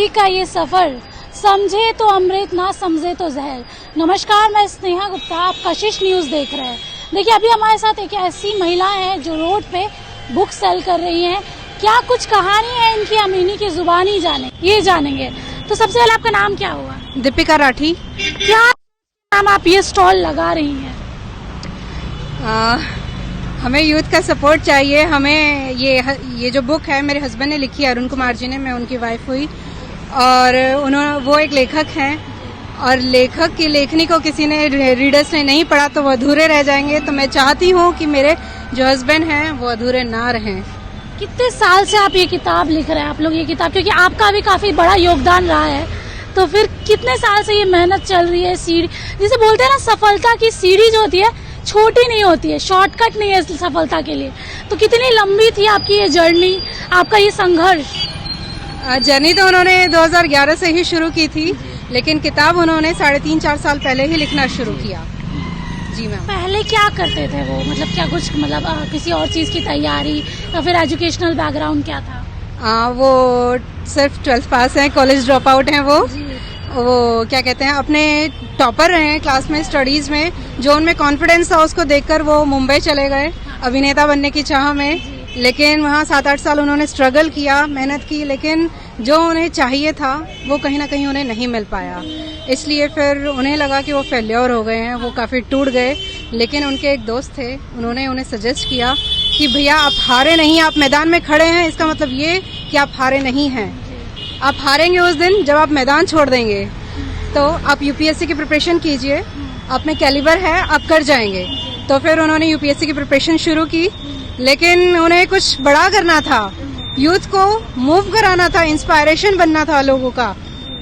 का ये सफर, समझे तो अमृत ना समझे तो जहर। नमस्कार, मैं स्नेहा गुप्ता, आप कशिश न्यूज़ देख रहे हैं। देखिए, अभी हमारे साथ एक ऐसी महिला है जो रोड पे बुक सेल कर रही हैं। क्या कुछ कहानी है इनकी, हम इन्हीं की जुबानी जानेंगे। तो सबसे पहले आपका नाम क्या हुआ? दीपिका राठी। क्या नाम आप ये स्टॉल लगा रही हैं? हमें यूथ का सपोर्ट चाहिए। हमें ये जो बुक है मेरे हस्बैंड ने लिखी है, अरुण कुमार जी ने, मैं उनकी वाइफ हुई, और वो एक लेखक हैं, और लेखक की लेखनी को किसी ने रीडर्स ने नहीं पढ़ा तो वो अधूरे रह जाएंगे। तो मैं चाहती हूँ कि मेरे जो हस्बैंड हैं वो अधूरे ना रहें। कितने साल से आप ये किताब लिख रहे हैं? आप लोग ये किताब, क्योंकि आपका भी काफी बड़ा योगदान रहा है, तो फिर कितने साल से ये मेहनत चल रही है? सीढ़ी जिसे बोलते हैं ना, सफलता की सीढ़ी जो होती है छोटी नहीं होती है, शॉर्टकट नहीं है सफलता के लिए। तो कितनी लंबी थी आपकी ये जर्नी, आपका ये संघर्ष? जर्नी तो उन्होंने 2011 से ही शुरू की थी, लेकिन किताब उन्होंने 3.5-4 साल पहले ही लिखना शुरू किया। जी मैम। पहले क्या करते थे वो? मतलब क्या कुछ किसी और चीज की तैयारी या फिर एजुकेशनल बैकग्राउंड क्या था? वो सिर्फ 12th पास हैं, कॉलेज ड्रॉप आउट हैं वो क्या कहते हैं, अपने टॉपर रहे हैं क्लास में, स्टडीज में। जो उनमें कॉन्फिडेंस था उसको देखकर वो मुंबई चले गए अभिनेता बनने की चाह में, लेकिन वहाँ 7-8 साल उन्होंने स्ट्रगल किया, मेहनत की, लेकिन जो उन्हें चाहिए था वो कहीं ना कहीं उन्हें नहीं मिल पाया। इसलिए फिर उन्हें लगा कि वो फेल्योर हो गए हैं, वो काफ़ी टूट गए। लेकिन उनके एक दोस्त थे, उन्होंने उन्हें सजेस्ट किया कि भैया आप हारे नहीं, आप मैदान में खड़े हैं, इसका मतलब ये कि आप हारे नहीं हैं। आप हारेंगे उस दिन जब आप मैदान छोड़ देंगे। तो आप यूपीएससी की प्रिपरेशन कीजिए, आप में कैलिबर है, आप कर जाएंगे। तो फिर उन्होंने यूपीएससी की प्रिपरेशन शुरू की, लेकिन उन्हें कुछ बड़ा करना था, यूथ को मूव कराना था, इंस्पायरेशन बनना था लोगों का।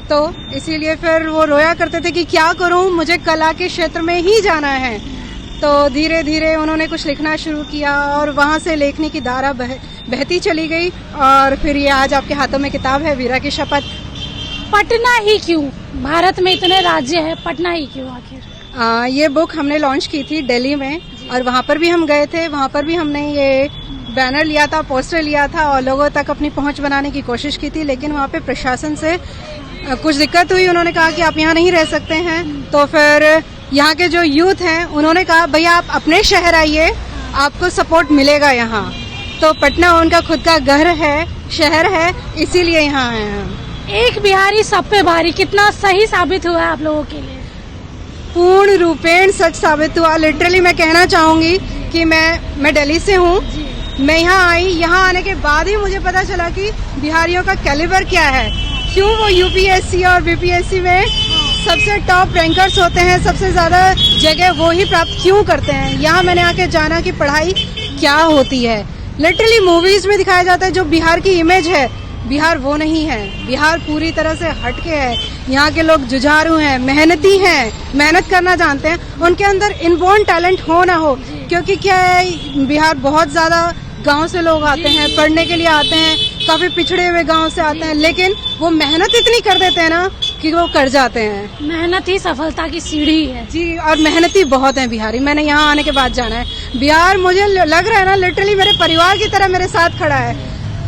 तो इसीलिए फिर वो रोया करते थे कि क्या करूं, मुझे कला के क्षेत्र में ही जाना है। तो धीरे धीरे उन्होंने कुछ लिखना शुरू किया, और वहां से लेखनी की धारा बहती चली गई, और फिर ये आज आपके हाथों में किताब है, वीरा की शपथ। पटना ही क्यों? भारत में इतने राज्य है, पटना ही क्यों आखिर? ये बुक हमने लॉन्च की थी दिल्ली में, और वहाँ पर भी हम गए थे। वहाँ पर भी हमने ये बैनर लिया था, पोस्टर लिया था, और लोगों तक अपनी पहुँच बनाने की कोशिश की थी। लेकिन वहाँ पे प्रशासन से कुछ दिक्कत हुई, उन्होंने कहा कि आप यहाँ नहीं रह सकते हैं। तो फिर यहाँ के जो यूथ हैं उन्होंने कहा भैया आप अपने शहर आइए, आपको सपोर्ट मिलेगा यहाँ। तो पटना उनका खुद का घर है, शहर है, इसीलिए यहाँ आए हैं। एक बिहारी सब पे भारी, कितना सही साबित हुआ है आप लोगों के लिए? पूर्ण रूपेण सच साबित हुआ। लिटरली मैं कहना चाहूंगी कि मैं दिल्ली से हूँ, मैं यहाँ आई, यहाँ आने के बाद ही मुझे पता चला कि बिहारियों का कैलिबर क्या है, क्यों वो यूपीएससी और बीपीएससी में सबसे टॉप रैंकर्स होते हैं, सबसे ज्यादा जगह वो ही प्राप्त क्यों करते हैं। यहाँ मैंने आके जाना कि पढ़ाई क्या होती है। लिटरली मूवीज में दिखाया जाता है जो बिहार की इमेज है, बिहार वो नहीं है। बिहार पूरी तरह से हटके है। यहाँ के लोग जुझारू हैं, मेहनती हैं, मेहनत करना जानते हैं। उनके अंदर इनबॉर्न टैलेंट हो ना हो, क्योंकि क्या है, बिहार बहुत ज्यादा गांव से लोग आते हैं, पढ़ने के लिए आते हैं, काफी पिछड़े हुए गांव से आते हैं, लेकिन वो मेहनत इतनी कर देते हैं ना कि वो कर जाते हैं। मेहनत ही सफलता की सीढ़ी है। जी, और मेहनती बहुत हैं बिहारी। मैंने यहाँ आने के बाद जाना है बिहार, मुझे लग रहा है ना लिटरली मेरे परिवार की तरह मेरे साथ खड़ा है।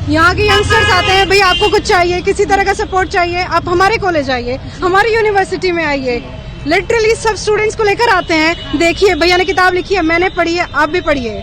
यहाँ के यंगस्टर्स आते हैं, भैया आपको कुछ चाहिए, किसी तरह का सपोर्ट चाहिए, आप हमारे कॉलेज आइए, हमारी यूनिवर्सिटी में आइए। लिटरली सब स्टूडेंट्स को लेकर आते हैं, देखिए भैया ने किताब लिखी है, मैंने पढ़ी है, आप भी पढ़िए।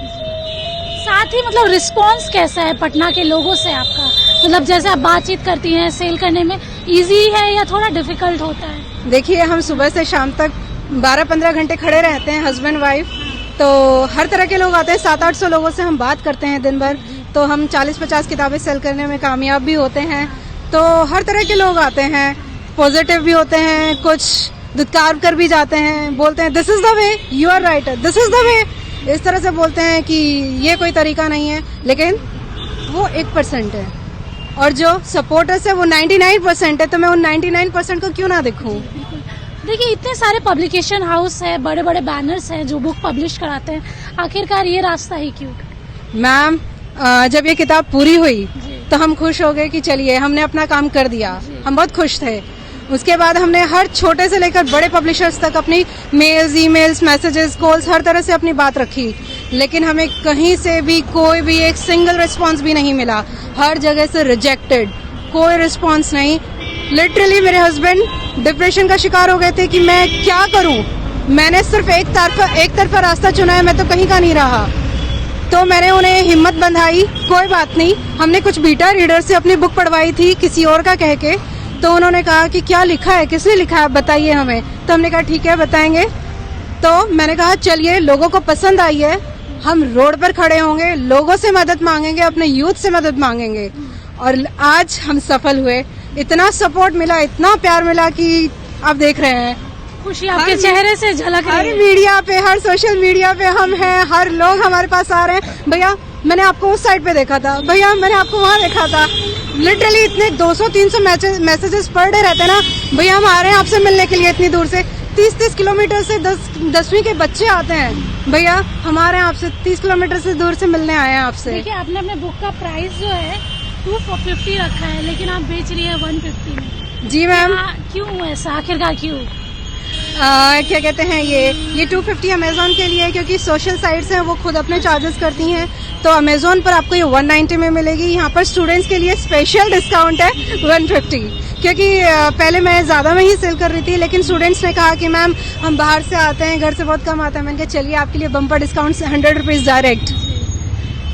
साथ ही मतलब रिस्पांस कैसा है पटना के लोगों से आपका? मतलब जैसे आप बातचीत करती हैं, सेल करने में इजी है या थोड़ा डिफिकल्ट होता है? देखिए, हम सुबह से शाम तक 12-15 घंटे खड़े रहते हैं, हस्बैंड वाइफ। तो हर तरह के लोग आते हैं, 700-800 लोगों से हम बात करते हैं दिन भर। तो हम 40-50 किताबें सेल करने में कामयाब भी होते हैं। तो हर तरह के लोग आते हैं, पॉजिटिव भी होते हैं, कुछ दुत्कार कर भी जाते हैं, बोलते हैं this is the way, you are right, this is the way. इस तरह से बोलते हैं कि ये कोई तरीका नहीं है, लेकिन वो 1% है, और जो सपोर्टर्स है वो 99% है। तो मैं उन 99% को क्यों ना देखूं? देखिए, इतने सारे पब्लिकेशन हाउस है, बड़े बड़े बैनर्स हैं जो बुक पब्लिश कराते हैं, आखिरकार ये रास्ता ही क्यों? मैम, जब ये किताब पूरी हुई तो हम खुश हो गए कि चलिए हमने अपना काम कर दिया, हम बहुत खुश थे। उसके बाद हमने हर छोटे से लेकर बड़े पब्लिशर्स तक अपनी मेल्स, ईमेल्स, मैसेजेस, कॉल्स, हर तरह से अपनी बात रखी, लेकिन हमें कहीं से भी कोई भी एक सिंगल रिस्पांस भी नहीं मिला। हर जगह से रिजेक्टेड, कोई रिस्पांस नहीं। लिटरली मेरे हस्बैंड डिप्रेशन का शिकार हो गए थे कि मैं क्या करूं। मैंने सिर्फ एक तरफा रास्ता चुना है, मैं तो कहीं का नहीं रहा। तो मैंने उन्हें हिम्मत बंधाई, कोई बात नहीं, हमने कुछ बीटा रीडर से अपनी बुक पढ़वाई थी किसी और का कह के। तो उन्होंने कहा कि क्या लिखा है, किसने लिखा है, बताइए हमें। तो हमने कहा ठीक है बताएंगे। तो मैंने कहा चलिए, लोगों को पसंद आई है, हम रोड पर खड़े होंगे, लोगों से मदद मांगेंगे, अपने यूथ से मदद मांगेंगे। और आज हम सफल हुए, इतना सपोर्ट मिला, इतना प्यार मिला कि आप देख रहे हैं, खुशी आपके चेहरे से झलक हर रही है। मीडिया पे, हर सोशल मीडिया पे हम हैं, हर लोग हमारे पास आ रहे हैं। भैया मैंने आपको उस साइड पे देखा था, भैया मैंने आपको वहाँ देखा था। लिटरली इतने 200-300 मैसेजेस पर डे रहते हैं ना, भैया हम आ रहे हैं आपसे मिलने के लिए इतनी दूर से। 30-30 किलोमीटर से 10वीं के बच्चे आते हैं, भैया हम आ रहे हैं आपसे 30 किलोमीटर से दूर से मिलने आए हैं आपसे। देखिए आपने अपने बुक का प्राइस जो है 250 रखा है, लेकिन आप बेच रही है 150 में। जी मैम। क्यों ऐसा, आखिरकार क्यों? क्या कहते हैं, ये 250 अमेजोन के लिए, क्योंकि सोशल साइट्स हैं वो खुद अपने चार्जेस करती हैं। तो अमेजोन पर आपको ये 190 में मिलेगी। यहाँ पर स्टूडेंट्स के लिए स्पेशल डिस्काउंट है 150, क्योंकि पहले मैं ज़्यादा में ही सेल कर रही थी, लेकिन स्टूडेंट्स ने कहा कि मैम हम बाहर से आते हैं, घर से बहुत कम आता है। मैंने कहा चलिए आपके लिए बम्पर डिस्काउंट 100 रुपीज़ डायरेक्ट।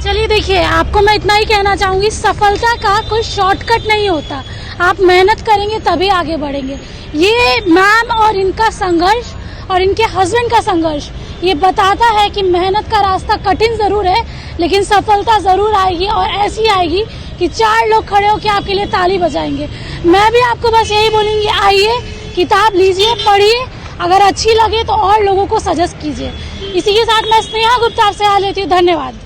चलिए देखिए, आपको मैं इतना ही कहना चाहूंगी, सफलता का कोई शॉर्टकट नहीं होता, आप मेहनत करेंगे तभी आगे बढ़ेंगे। ये मैम और इनका संघर्ष और इनके हस्बैंड का संघर्ष ये बताता है कि मेहनत का रास्ता कठिन जरूर है, लेकिन सफलता जरूर आएगी, और ऐसी आएगी कि 4 लोग खड़े होकर आपके लिए ताली बजाएंगे। मैं भी आपको बस यही बोलूंगी, आइए किताब लीजिए, पढ़िए, अगर अच्छी लगे तो और लोगों को सजेस्ट कीजिए। इसी के साथ मैं स्नेहा गुप्ता आपसे आ लेती हूँ। धन्यवाद।